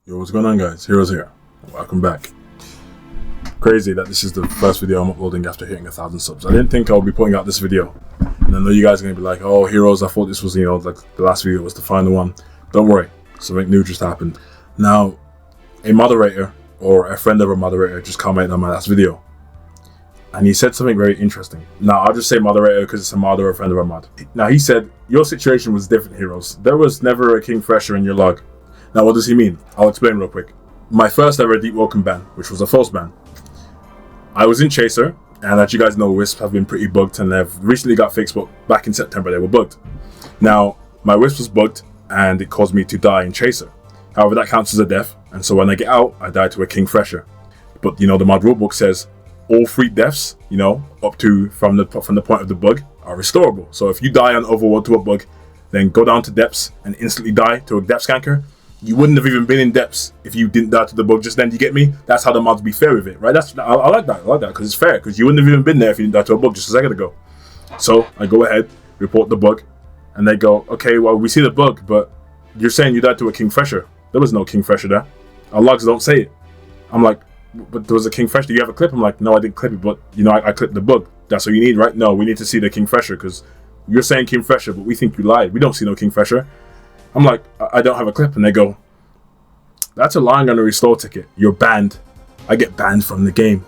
Yo, what's going on, guys? Heroz here. Welcome back. Crazy that this is the first video I'm uploading after hitting 1,000 subs. I didn't think I would be putting out this video. And I know you guys are going to be like, oh, Heroz, I thought this was, like the last video was the final one. Don't worry. Something new just happened. Now, a moderator or a friend of a moderator just commented on my last video. And he said something very interesting. Now, I'll just say moderator because it's a mod or a friend of a mod. Now, he said, your situation was different, Heroz. There was never a King Fresher in your log. Now, what does he mean? I'll explain real quick. My first ever Deepwoken ban, which was a false ban. I was in Chaser, and as you guys know, Wisps have been pretty bugged, and they've recently got fixed, but back in September they were bugged. Now, my Wisp was bugged, and it caused me to die in Chaser. However, that counts as a death, and so when I get out, I die to a King Fresher. But, the mod rulebook says all 3 deaths, up to from the point of the bug, are restorable. So if you die on Overworld to a bug, then go down to depths and instantly die to a depth skanker. You wouldn't have even been in depths if you didn't die to the bug just then. You get me? That's how the mods be fair with it, right? I like that. I like that because it's fair. Because you wouldn't have even been there if you didn't die to a bug just a second ago. So I go ahead, report the bug, and they go, okay, well, we see the bug, but you're saying you died to a King Fresher. There was no King Fresher there. Our logs don't say it. I'm like, but there was a King Fresher. Do you have a clip? I'm like, no, I didn't clip it, but I clipped the bug. That's what you need, right? No, we need to see the King Fresher because you're saying King Fresher, but we think you lied. We don't see no King Fresher. I'm like, I don't have a clip. And they go, that's a lie on a restore ticket. You're banned. I get banned from the game.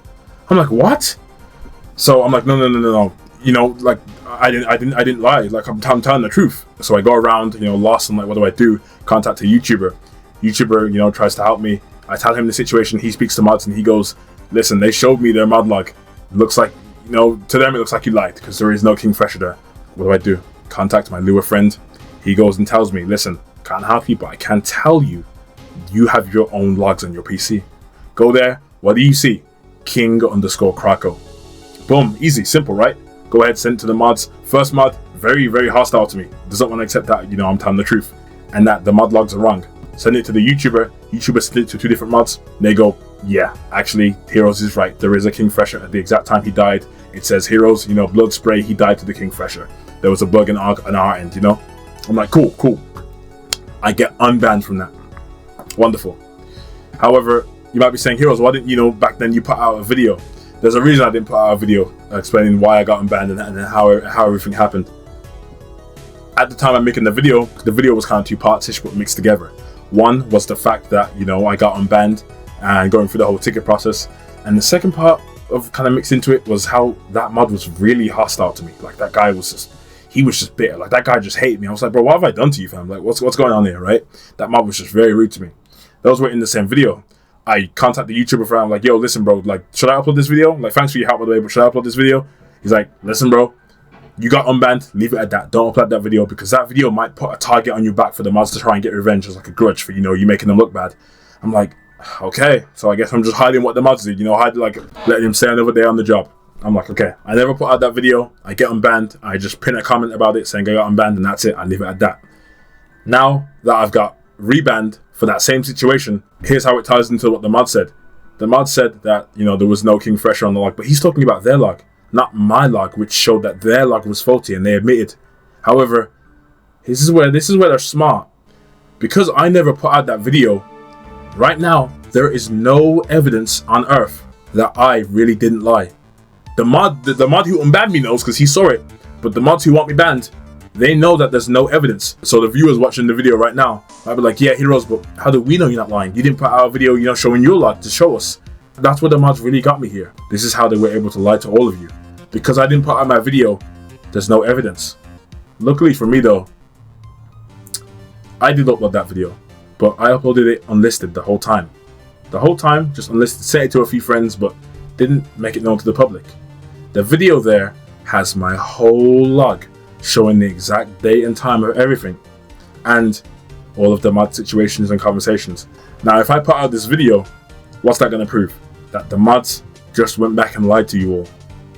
I'm like, what? So I'm like, no. I didn't lie. Like, I'm telling the truth. So I go around, lost. I'm like, what do I do? Contact a YouTuber. YouTuber, tries to help me. I tell him the situation. He speaks to mods and he goes, listen, they showed me their mod log. Looks like, to them it looks like you lied because there is no King Fresher there. What do? Contact my lure friend. He goes and tells me, listen, can't help you, but I can tell you, you have your own logs on your PC. Go there. What do you see? King_Krakow. Boom. Easy. Simple, right? Go ahead, send it to the mods. First mod, very, very hostile to me. Doesn't want to accept that, I'm telling the truth. And that the mod logs are wrong. Send it to the YouTuber. YouTuber sent it to 2 different mods. They go, yeah, actually, Heroz is right. There is a King Fresher at the exact time he died. It says Heroz, blood spray. He died to the King Fresher. There was a bug on our end, I'm like, cool. I get unbanned from that. Wonderful. However, you might be saying, Heroz, why didn't back then you put out a video? There's a reason I didn't put out a video explaining why I got unbanned and how everything happened. At the time I'm making the video was kind of 2 parts-ish but mixed together. One was the fact that, I got unbanned and going through the whole ticket process. And the second part of kind of mixed into it was how that mod was really hostile to me. Like, that guy was just bitter. Like, that guy just hated me. I was like, bro, what have I done to you, fam? Like, what's going on here, right? That mob was just very rude to me. Those were in the same video. I contacted the YouTuber friend. I'm like, yo, listen, bro, like, should I upload this video? Like, thanks for your help, by the way, but should I upload this video? He's like, listen, bro, you got unbanned. Leave it at that. Don't upload that video because that video might put a target on your back for the mods to try and get revenge as like a grudge for, you making them look bad. I'm like, okay. So I guess I'm just hiding what the mods did, letting him stay another day on the job. I'm like, okay, I never put out that video. I get unbanned. I just pin a comment about it saying I got unbanned and that's it. I leave it at that. Now that I've got rebanned for that same situation, here's how it ties into what the mod said. The mod said that, there was no King Fresher on the log, but he's talking about their log, not my log, which showed that their log was faulty and they admitted. However, this is where they're smart. Because I never put out that video, right now, there is no evidence on earth that I really didn't lie. The mod who unbanned me knows because he saw it, but the mods who want me banned, they know that there's no evidence. So the viewers watching the video right now might be like, yeah, Heroz, but how do we know you're not lying? You didn't put out a video, showing your log to show us. That's where the mods really got me here. This is how they were able to lie to all of you. Because I didn't put out my video, there's no evidence. Luckily for me though, I did upload that video, but I uploaded it unlisted the whole time. The whole time, just unlisted, sent it to a few friends, but didn't make it known to the public. The video there has my whole log showing the exact date and time of everything and all of the mod situations and conversations. Now, if I put out this video, what's that going to prove? That the mods just went back and lied to you all.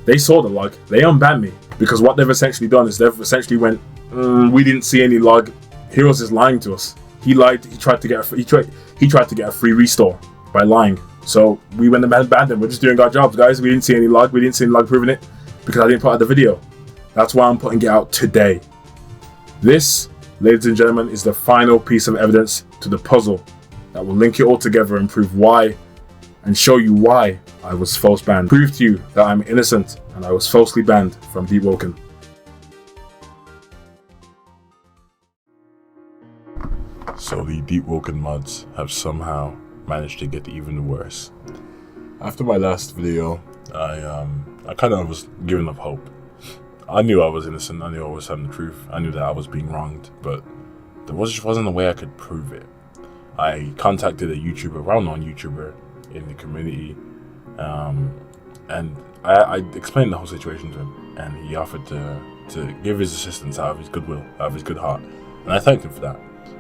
They saw the log, they unbanned me because what they've essentially done is they've essentially went, we didn't see any log. Heroz is lying to us. He lied. He tried to get a free restore by lying. So we went and banned them. We're just doing our jobs, guys. We didn't see any log. We didn't see any log proving it because I didn't put out the video. That's why I'm putting it out today. This, ladies and gentlemen, is the final piece of evidence to the puzzle that will link it all together and prove why and show you why I was false banned. Prove to you that I'm innocent and I was falsely banned from Deepwoken. So the Deepwoken mods have somehow managed to get even worse. After my last video, I kind of was giving up hope. I knew I was innocent, I knew I was telling the truth, I knew that I was being wronged, but there just wasn't a way I could prove it. I contacted a YouTuber, well-known YouTuber in the community, and I explained the whole situation to him, and he offered to give his assistance out of his goodwill, out of his good heart, and I thanked him for that.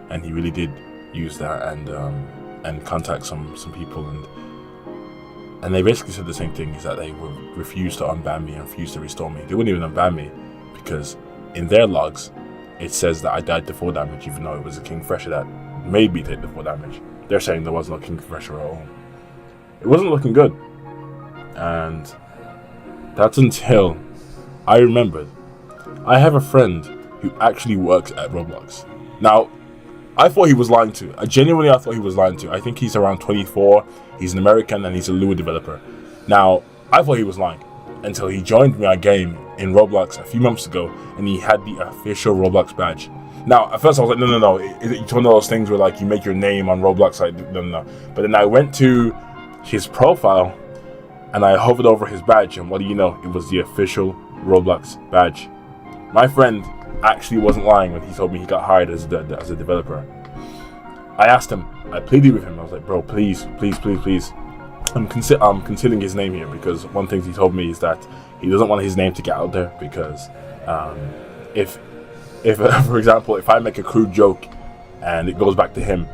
And he really did use that and contact some people, and they basically said the same thing, is that they would refuse to unban me and refuse to restore me. They wouldn't even unban me because in their logs it says that I died to 4 damage, even though it was a King Fresher that made me take the 4 damage. They're saying there was no King Fresher at all. It wasn't looking good, and that's until I remembered I have a friend who actually works at Roblox. Now, I thought he was lying to. I thought he was lying to. I think he's around 24. He's an American and he's a Lua developer. Now, I thought he was lying until he joined me on a game in Roblox a few months ago and he had the official Roblox badge. Now, at first I was like, no. It's one of those things where like you make your name on Roblox. Like, no. But then I went to his profile and I hovered over his badge, and what do you know? It was the official Roblox badge. My friend actually wasn't lying when he told me he got hired as a developer. I asked him, I pleaded with him, I was like, bro, please. I'm concealing his name here because one thing he told me is that he doesn't want his name to get out there because if for example, if I make a crude joke and it goes back to him,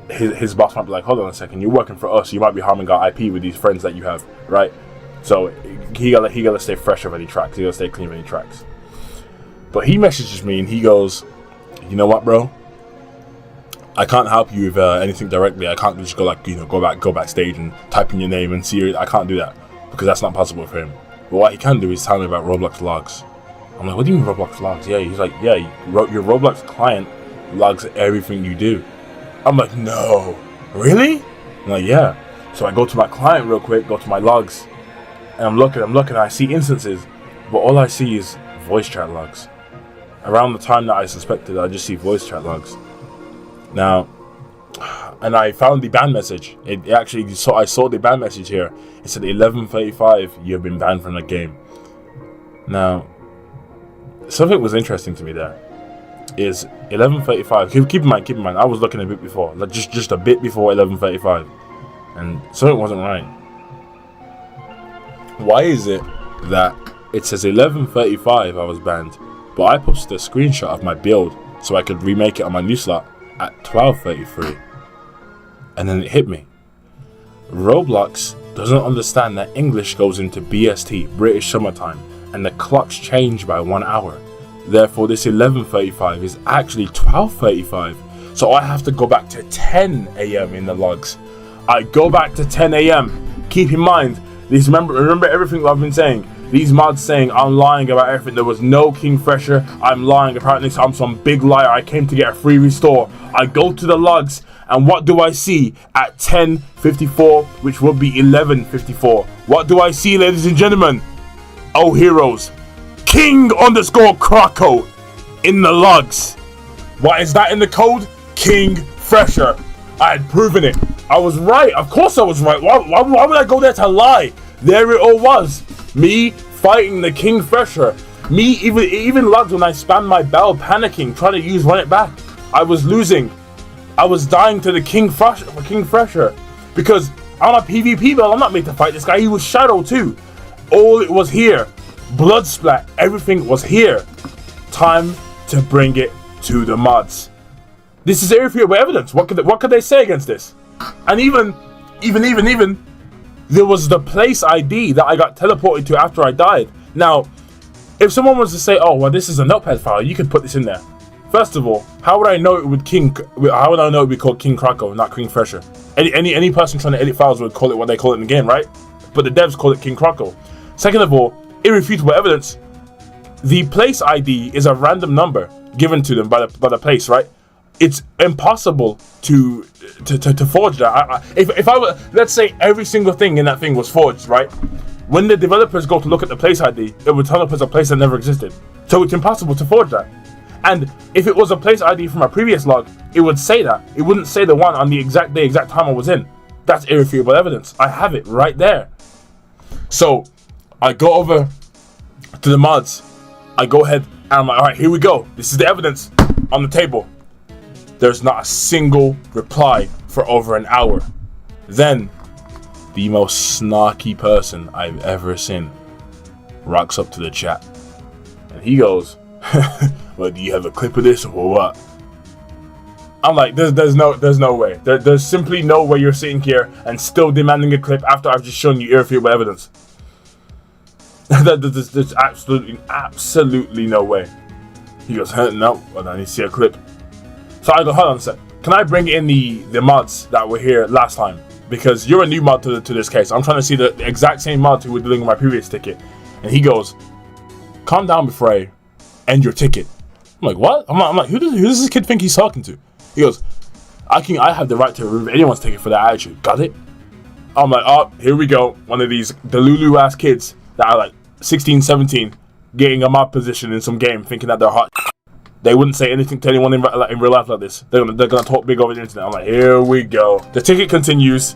his boss might be like, hold on a second, you're working for us, you might be harming our IP with these friends that you have, right? So he gotta stay fresh of any tracks, he gotta stay clean of any tracks. But he messages me and he goes, you know what, bro? I can't help you with anything directly. I can't just go like, go backstage and type in your name and see it. I can't do that because that's not possible for him. But what he can do is tell me about Roblox logs. I'm like, what do you mean Roblox logs? Yeah, he's like, yeah, your Roblox client logs everything you do. I'm like, no, really? I'm like, yeah. So I go to my client real quick, go to my logs, and I'm looking, I see instances, but all I see is voice chat logs. Around the time that I suspected, I just see voice chat logs. Now, and I found the ban message. It actually, I saw the ban message here. It said 11:35, you have been banned from the game. Now, something was interesting to me there. Is 11:35. Keep in mind. I was looking a bit before, like just a bit before 11:35, and something wasn't right. Why is it that it says 11:35 I was banned, but I posted a screenshot of my build so I could remake it on my new slot at 12:33, and then it hit me. Roblox doesn't understand that English goes into BST, British Summertime, and the clocks change by 1 hour. Therefore, this 11:35 is actually 12:35. So I have to go back to 10 a.m. in the logs. I go back to 10 a.m. Keep in mind, this remember everything I've been saying. These mods saying I'm lying about everything. There was no King Fresher. I'm lying. Apparently, I'm some big liar. I came to get a free restore. I go to the logs, and what do I see at 10:54, which would be 11:54? What do I see, ladies and gentlemen? Oh, Heroz. King_Krakow in the logs. What is that in the code? King Fresher. I had proven it. I was right. Of course I was right. Why would I go there to lie? There it all was. Me fighting the King Fresher. Me even logs when I spammed my bell, panicking, trying to run it back. I was losing. I was dying to the King Fresher. Because I'm a PvP bell. I'm not made to fight this guy. He was Shadow too. All it was here. Blood splat, everything was here. Time to bring it to the mods. This is irrefutable evidence. What could they say against this? And even there was the place ID that I got teleported to after I died. Now, if someone was to say, "Oh, well, this is a notepad file. You could put this in there." First of all, how would I know it would How would I know it would be called King Krakow, not King Fresher? Any person trying to edit files would call it what they call it in the game, right? But the devs call it King Krakow. Second of all, irrefutable evidence. The place ID is a random number given to them by the place, right? it's impossible to forge that. If I were, let's say every single thing in that thing was forged, right? When the developers go to look at the place ID, it would turn up as a place that never existed. So it's impossible to forge that. And if it was a place ID from a previous log, it would say that. It wouldn't say the one on the exact time I was in. That's irrefutable evidence. I have it right there. So I go over to the mods. I go ahead and I'm like, all right, here we go. This is the evidence on the table. There's not a single reply for over an hour. Then the most snarky person I've ever seen rocks up to the chat. And he goes, well, do you have a clip of this or what? I'm like, there's no way. There's simply no way you're sitting here and still demanding a clip after I've just shown you irrefutable evidence. There's absolutely no way. He goes, no, well, I need to see a clip. So I go, hold on a sec. Can I bring in the mods that were here last time? Because you're a new mod to this case. I'm trying to see the exact same mods who were dealing with my previous ticket. And he goes, calm down before I end your ticket. I'm like, what? I'm like, who does this kid think he's talking to? He goes, I have the right to remove anyone's ticket for that attitude. Got it? I'm like, oh, here we go. One of these Delulu ass kids that are like 16, 17, getting a mod position in some game, thinking that they're hot. They wouldn't say anything to anyone in real life like this. They're gonna talk big over the internet. I'm like, here we go. The ticket continues.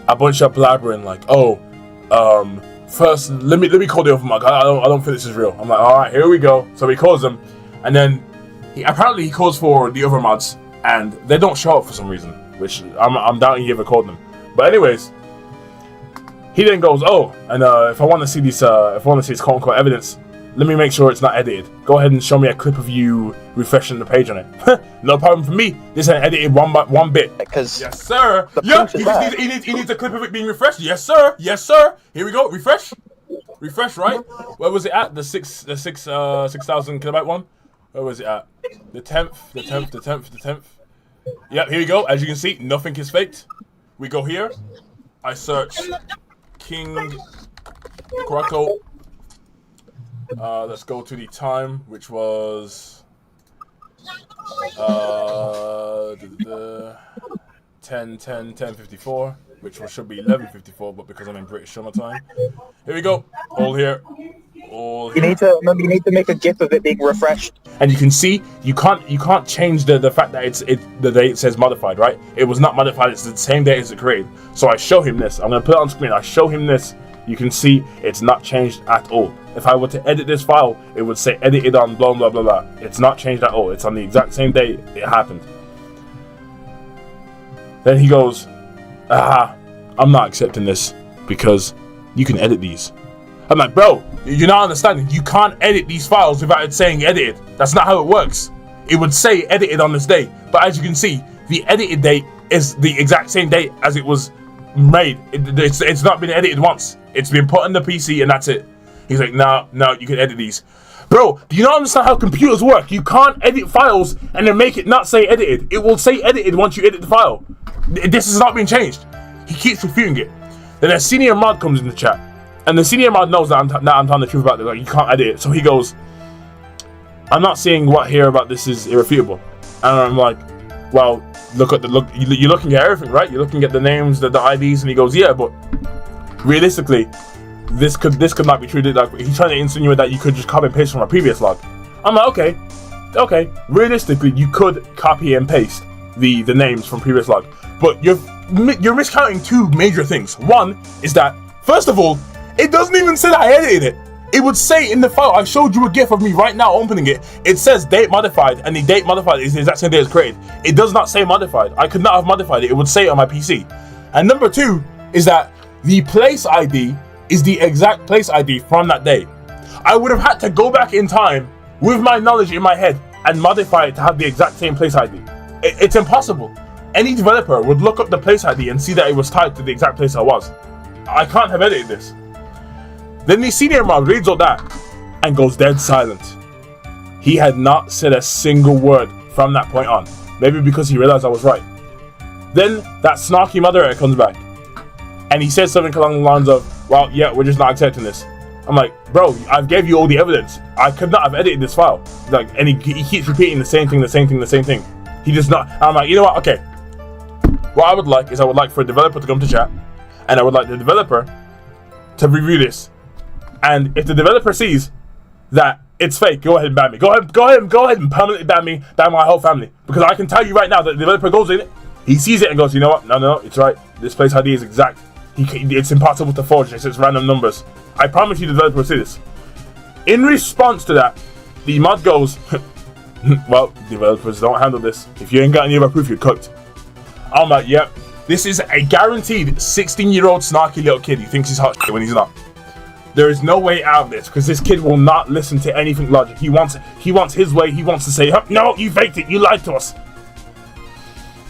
A bunch of blabbering like, oh, first let me call the other mod. I don't think this is real. I'm like, all right, here we go. So he calls them, and then he calls for the other mods. And they don't show up for some reason, which I'm doubting he ever called them. But anyways, he then goes, oh, and if I want to see this quote-unquote evidence, let me make sure it's not edited. Go ahead and show me a clip of you refreshing the page on it. No problem for me. This ain't edited one bit. Because yes, sir. Yeah, he needs a clip of it being refreshed. Yes, sir. Yes, sir. Here we go. Refresh, right? Where was it at? The 6,000 kilobyte one. Where was it at? The 10th. Yep, here you go. As you can see, nothing is faked. We go here. I search King Krakow. Let's go to the time, which was 10:54, which should be 11:54, but because I'm in British summer time. Here we go. All here. You need to make a GIF of it being refreshed. And you can see you can't change the fact that the date says modified, right? It was not modified. It's the same date as it created. So I show him this. I'm gonna put it on screen. I show him this. You can see it's not changed at all. If I were to edit this file, it would say edited on blah blah blah blah. It's not changed at all. It's on the exact same day it happened. Then he goes, I'm not accepting this because you can edit these. I'm like, bro, you're not understanding. You can't edit these files without it saying edited. That's not how it works. It would say edited on this day. But as you can see, the edited date is the exact same date as it was made. It's not been edited once. It's been put on the PC and that's it. He's like, no, you can edit these. Bro, do you not understand how computers work? You can't edit files and then make it not say edited. It will say edited once you edit the file. This has not been changed. He keeps refuting it. Then a senior mod comes in the chat. And the senior mod knows that I'm telling the truth about this. Like, you can't edit it. So he goes, I'm not seeing what here about this is irrefutable. And I'm like, well, look. You're looking at everything, right? You're looking at the names, the IDs, and he goes, yeah, but realistically, this could not be true. Like, he's trying to insinuate that you could just copy and paste from a previous log. I'm like, okay. Realistically, you could copy and paste the names from previous log, but you're miscounting two major things. One is that, first of all, it doesn't even say that I edited it. It would say in the file, I showed you a GIF of me right now opening it. It says date modified, and the date modified is the exact same day as created. It does not say modified. I could not have modified it. It would say it on my PC. And number two is that the place ID is the exact place ID from that day. I would have had to go back in time with my knowledge in my head and modify it to have the exact same place ID. It's impossible. Any developer would look up the place ID and see that it was tied to the exact place I was. I can't have edited this. Then the senior mod reads all that and goes dead silent. He had not said a single word from that point on. Maybe because he realized I was right. Then that snarky moderator comes back and he says something along the lines of, well, yeah, we're just not accepting this. I'm like, bro, I've gave you all the evidence. I could not have edited this file. Like, and he keeps repeating the same thing. He does not. I'm like, you know what? Okay. What I would like is I would like for a developer to come to chat, and I would like the developer to review this. And if the developer sees that it's fake, go ahead and ban me. Go ahead and permanently ban me, ban my whole family. Because I can tell you right now that the developer goes in it, he sees it and goes, you know what? No, it's right. This place ID is exact. It's impossible to forge. It's random numbers. I promise you the developer will see this. In response to that, the mod goes, well, developers don't handle this. If you ain't got any other proof, you're cooked. I'm like, yep. This is a guaranteed 16-year-old snarky little kid who thinks he's hot shit when he's not. There is no way out of this because this kid will not listen to anything logic. He wants his way. He wants to say, no, you faked it. You lied to us.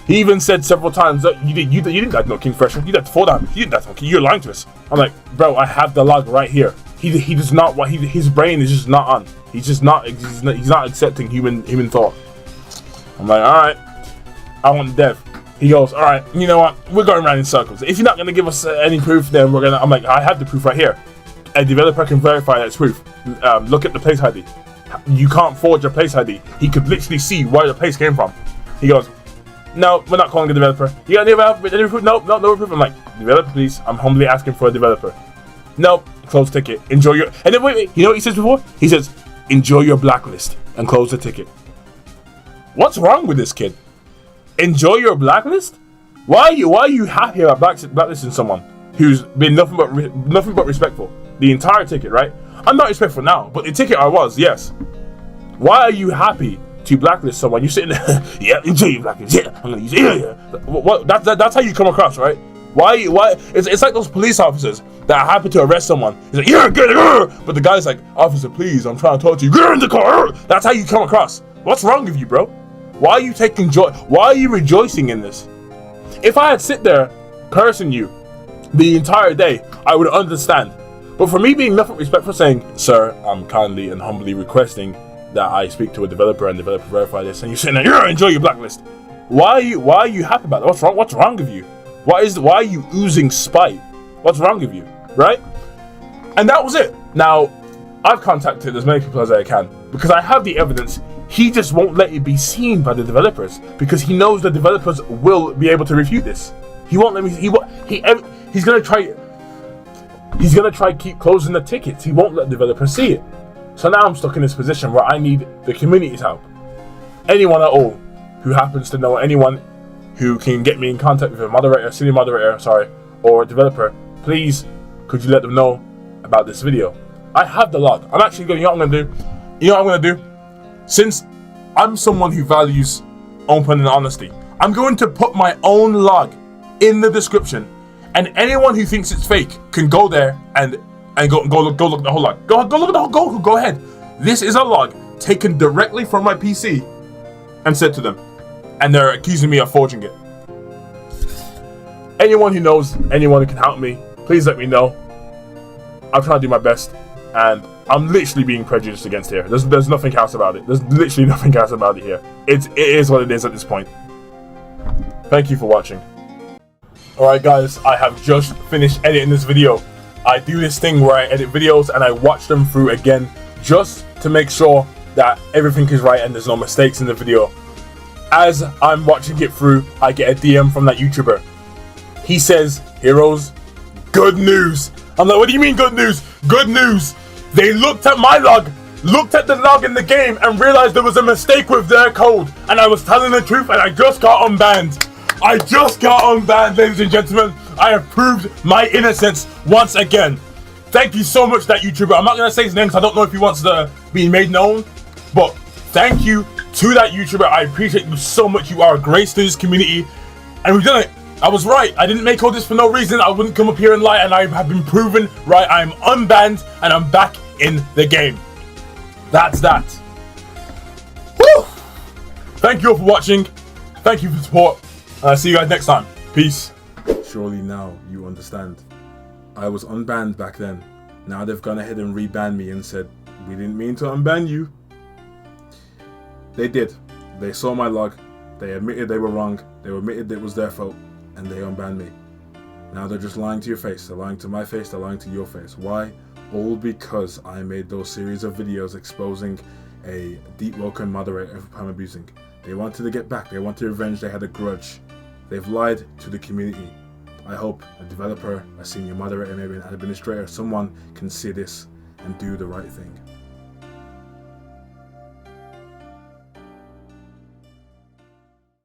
He even said several times that you didn't like no King Fresher. You did 4 damage. You didn't like no King. You're lying to us. I'm like, bro, I have the log right here. He does not. His brain is just not on. He's not accepting human thought. I'm like, all right, I want the dev. He goes, all right, you know what? We're going around in circles. If you're not gonna give us any proof, then we're gonna. I'm like, I have the proof right here. A developer can verify that it's proof. Look at the place ID. You can't forge a place ID. He could literally see where the place came from. He goes, no, we're not calling a developer. You got any proof? No proof. I'm like, developer, please. I'm humbly asking for a developer. Nope. Close ticket. Enjoy your. And then wait. You know what he says before? He says, enjoy your blacklist and close the ticket. What's wrong with this kid? Enjoy your blacklist? Why are you happy about blacklisting someone who's been nothing but respectful the entire ticket, right? I'm not respectful now, but the ticket I was, yes. Why are you happy to blacklist someone? You're sitting there, yeah, enjoy your blacklist. Yeah, I'm gonna use it. Yeah. What? That's how you come across, right? Why? It's like those police officers that are happy to arrest someone. He's like, yeah, get it, but the guy's like, officer, please, I'm trying to talk to you. Get in the car. That's how you come across. What's wrong with you, bro? Why are you taking joy? Why are you rejoicing in this? If I had sit there cursing you the entire day, I would understand. But for me being nothing respectful, saying, sir, I'm kindly and humbly requesting that I speak to a developer and developer verify this, and you're saying, yeah, enjoy your blacklist. Why are you happy about that? What's wrong with you? Why are you oozing spite? What's wrong with you? Right? And that was it. Now, I've contacted as many people as I can because I have the evidence. He just won't let it be seen by the developers because he knows the developers will be able to refute this. He won't let me. He's gonna try. He's gonna try keep closing the tickets. He won't let developers see it. So now I'm stuck in this position where I need the community's help. Anyone at all who happens to know anyone who can get me in contact with a moderator, senior moderator, or a developer, please could you let them know about this video? I have the log. I'm actually going. You know what I'm gonna do? You know what I'm gonna do? Since I'm someone who values open and honesty, I'm going to put my own log in the description, and anyone who thinks it's fake can go there and go look at the whole log. Go look at the whole. Go ahead. This is a log taken directly from my PC and sent to them, and they're accusing me of forging it. Anyone who knows, anyone who can help me, please let me know. I'm trying to do my best, and I'm literally being prejudiced against here. There's nothing else about it. There's literally nothing else about it here. It is what it is at this point. Thank you for watching. Alright guys, I have just finished editing this video. I do this thing where I edit videos and I watch them through again just to make sure that everything is right and there's no mistakes in the video. As I'm watching it through, I get a DM from that YouTuber. He says, Heroz, good news. I'm like, what do you mean good news? Good news. They looked at my log, looked at the log in the game and realized there was a mistake with their code. And I was telling the truth and I just got unbanned. I just got unbanned, ladies and gentlemen. I have proved my innocence once again. Thank you so much, that YouTuber. I'm not going to say his name because I don't know if he wants to be made known. But thank you to that YouTuber. I appreciate you so much. You are a grace to this community. And we've done it. I was right. I didn't make all this for no reason. I wouldn't come up here and lie. And I have been proven right. I'm unbanned and I'm back in the game. That's that. Woo! Thank you all for watching. Thank you for the support. And I'll see you guys next time. Peace. Surely now you understand. I was unbanned back then. Now they've gone ahead and rebanned me and said, we didn't mean to unban you. They did. They saw my log. They admitted they were wrong. They admitted it was their fault. And they unbanned me. Now they're just lying to your face. They're lying to my face. They're lying to your face. Why? All because I made those series of videos exposing a Deepwoken moderator for perma abusing. They wanted to get back. They wanted revenge. They had a grudge. They've lied to the community. I hope a developer, a senior moderator, maybe an administrator, someone can see this and do the right thing.